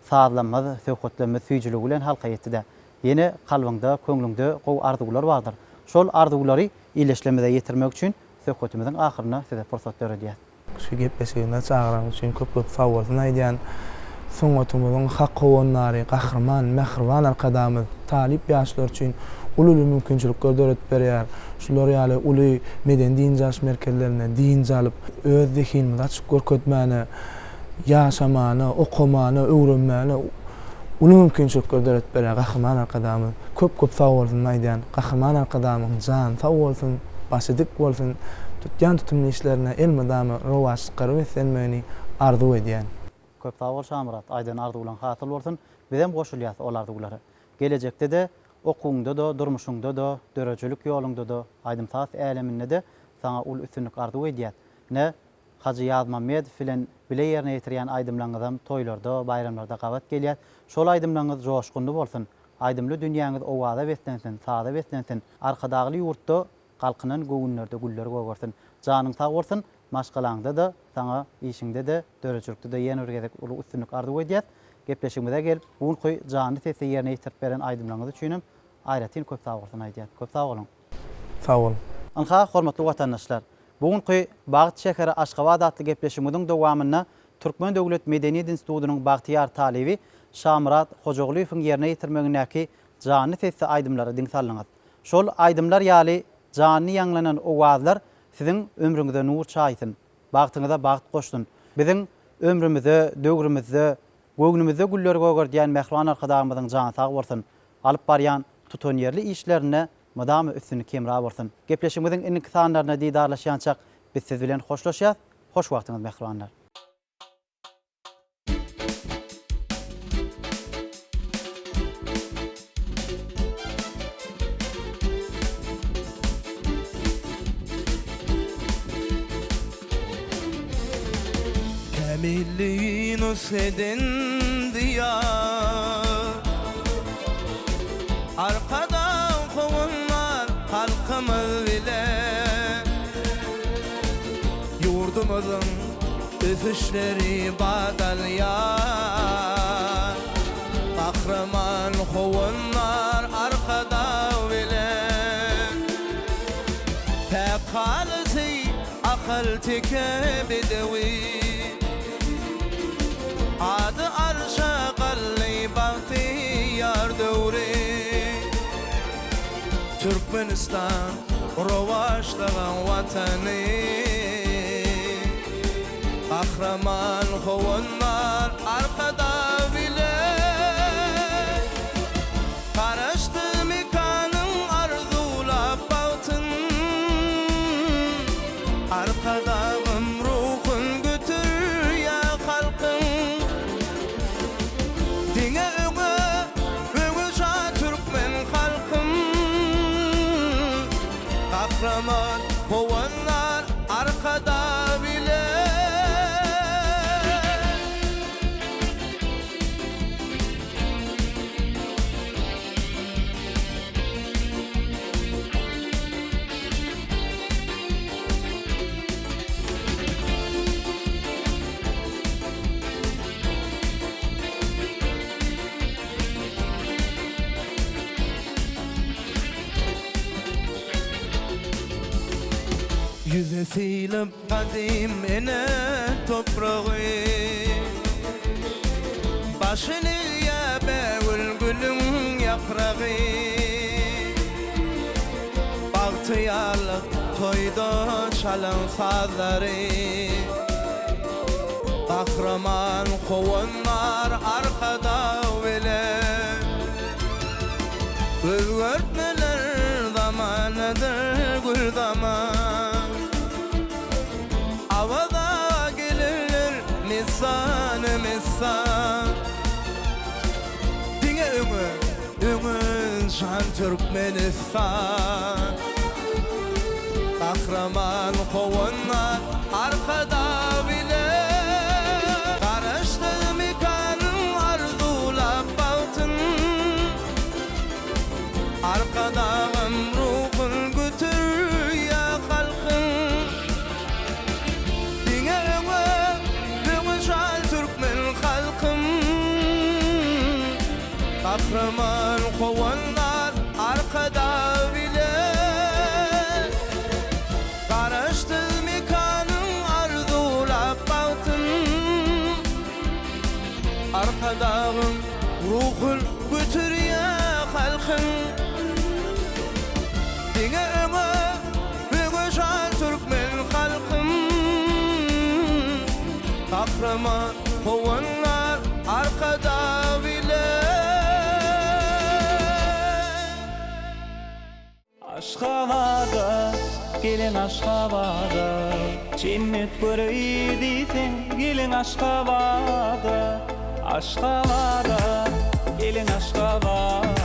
sazlanmaz, söhbetlerimiz süýjüligi bilen halka ýetdi. Ýene kalbyňda, köňlüňde gowy arzuwlar bardyr. Şol arzuwlary iýleşlemede ýetirmek üçin söhbetimiziň ahyryna size pursat berýär. Şu gepleşigine çağıran üçin köp sag bolsun aýdýan. Soňatymyzyň hak gowanlary, gahrman, mehriban arkadamy talip ýaşlar üçin uly mümkinçilikler döret berýär. Şular ýaly uly meden din jaş merkezlerine din jalyp öz zehinini açyp görkezmäni, ýaşamany, okumany, öwrenmäni uly mümkinçilikler döret berýär. Gahrman arkadamy köp sag bolsun aýdýan. Gahrman arkadamyň jan sag bolsun, başy dik bolsun. Tutýan tutumly işlerine elmedamy rowaşlyklary wesenmegini arzuw edýän. Köp sag bol Şamrat, aýdan arzuw bilen hasyl bolsun. Bizem goşulýar ol arzuwlary. Gelecekde de okuňda da, durmuşuňda da, dörejelik ýoluňda da, aýdym saz äleminde de saňa ul üstünlük arzuw edýär. Ne Hacı Ýazmamed filan bile ýerine ýetirýän aýdymlaryňyzam toýlarda, bayramlarda gabat gelýär. Şol aýdymlaryňyz joşgunly bolsun. Aýdymly dünýäňiz owaza beslensin, saza beslensin. Arkadagy ýurtda galkynyň göwünlerde güller gogursun. Janyň sag bolsun, maşgalaňda da, saňa işiňde de, dörejelikde de ýene bir gezek ul üstünlük arzuw edýär. Gepleşigimize gelip bugunky jany sesde ýerine ýetirip beren aýdymlaryňyz üçin aýratyn köp sag bolsun aýdýar. Köp sag bolun. Sag bolun. Anha hormatly watandaşlar, bugunky Bagçyşäher Aşgabat adly gepleşigimiziň dowamyna Türkmen Döwlet Medeniýet Institutynyň bagtyýar talibi Şamrat Hojagulyýewiň ýerine ýetirmegindäki jany sesde aýdymlary diňsallyňyz. Şol aýdymlar ýaly jany ýanglanan owazlar siziň ömrüňize nur çaýsyn, bagtyňyza bagt goşdun. Biziň ömrümizde, döwrümizde, göwnümizde güller gogurdiýan mehriban arkadamyzyň jany sag bolsun. Alyp barýan tutan ýerli işlerine madamy üstünlük kemra bolsun. Gepleşigimiziň inki sanlaryna diýdarlaşýançak biz siz bilen hoşlaşýar. Hoş wagtyňyz mehribanlar. Kamilliğin o seden diyar arkadan kovunlar halkımız bile yurdumuzun öfüşleri badalıyar kahraman kovunlar arkada bile pek halisi akıl teke bedevi adı arşa qalli bagtyýar döwri Türkmenistan rowaşlagan watany kahraman howanlar arkada bile Karaşdy mekanyň arzulap bagtyn arkada ruhun götür ya halkın kahraman howanlar arkada bile Yüze silip kadim ene toprağı Başını yabe gülün yaprağı Bagtyýarlyk toyda çalan sazları Kahraman howanlar arkada bile Özgörtmeler zamanadır gül zaman Öňün şan Türkmenistan Kahraman kovanlar arkada bile Karıştı mikanın arzulap bautun Arkadağın ruhun götür ya halkın Dine öňe şan Türkmen halkım Kahraman kovanlar arkada bile Karıştı mikanın arzulap bautun Arkadağın ruhun götür ya halkın Dine öňe şan Türkmen halkım Kahraman kovanlar arkada bile Aşgabat'a, gelin Aşgabat'a Cennet göreydisen, gelin Aşgabat'a Aşgabat'a, gelin Aşgabat'a